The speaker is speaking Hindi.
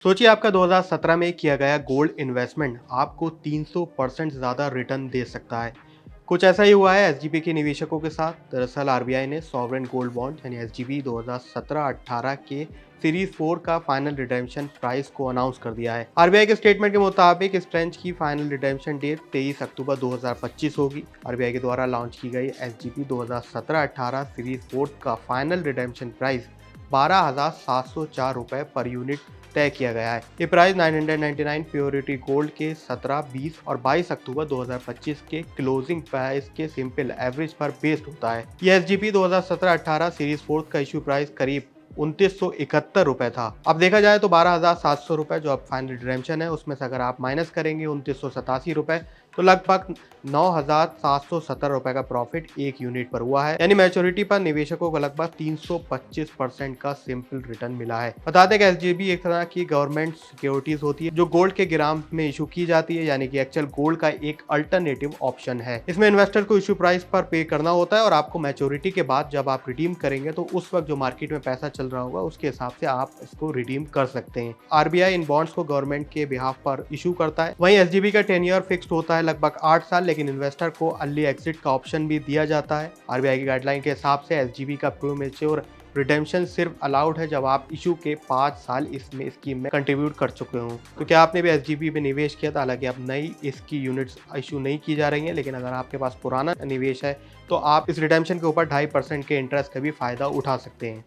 सोचिए आपका 2017 में किया गया गोल्ड इन्वेस्टमेंट आपको 300% ज़्यादा रिटर्न दे सकता है। कुछ ऐसा ही हुआ है एसजीपी के निवेशकों के साथ। दरअसल आरबीआई ने सॉवरेन गोल्ड बॉन्ड यानी एसजीबी 2017-18 के सीरीज 4 का फाइनल रिडेम्पशन प्राइस को अनाउंस कर दिया है। आरबीआई के स्टेटमेंट के मुताबिक इस ट्रेंच की फाइनल रिडेम्पशन डेट 23 अक्टूबर 2025 होगी। आरबीआई के द्वारा लॉन्च की गई एसजीपी 2017-18 सीरीज 4 का फाइनल रिडेम्पशन प्राइस 12,704 रुपये पर यूनिट तय किया गया है। ये प्राइस 999 प्योरिटी गोल्ड के 17, 20 और 22 अक्टूबर 2025 के क्लोजिंग प्राइस के सिंपल एवरेज पर बेस्ड होता है। यह एसजीपी 2017-18 सीरीज 4 का इशू प्राइस करीब 2971 रुपए था। अब देखा जाए तो 12,700 रुपए जो अब फाइनल रिडेम्पशन है उसमें से अगर आप माइनस करेंगे 2987 रुपए तो लगभग 9,770 रुपए का प्रॉफिट एक यूनिट पर हुआ है। यानी मैच्योरिटी पर निवेशकों को लगभग 325% का सिंपल रिटर्न मिला है। बता दें कि एसजीबी एक तरह की गवर्नमेंट सिक्योरिटीज होती है जो गोल्ड के ग्राम में इशू की जाती है, यानी कि एक्चुअल गोल्ड का एक अल्टरनेटिव ऑप्शन है। इसमें इन्वेस्टर को इशू प्राइस पर पे करना होता है और आपको मैच्योरिटी के बाद जब आप रिडीम करेंगे तो उस वक्त जो मार्केट में पैसा चल रहा होगा उसके हिसाब से आप इसको रिडीम कर सकते हैं। आरबीआई इन बॉन्ड्स को गवर्नमेंट के बिहाफ पर इशू करता है। वहीं एसजीबी का टेन्योर फिक्स्ड होता है लगभग 8 साल, लेकिन इन्वेस्टर को अर्ली एग्जिट का ऑप्शन भी दिया जाता है। आरबीआई की गाइडलाइन के हिसाब से एसजीबी का प्रीमैच्योर रिडेम्पशन सिर्फ अलाउड है जब आप इशू के 5 साल इसमें स्कीम में कंट्रीब्यूट कर चुके हों। तो क्या आपने भी एसजीबी में निवेश किया था? हालांकि अब नई इसकी यूनिट्स इशू नहीं की जा रही हैं, लेकिन अगर आपके पास पुराना निवेश है तो आप इस रिडेम्पशन के ऊपर 2.5% के इंटरेस्ट का भी फायदा उठा सकते हैं।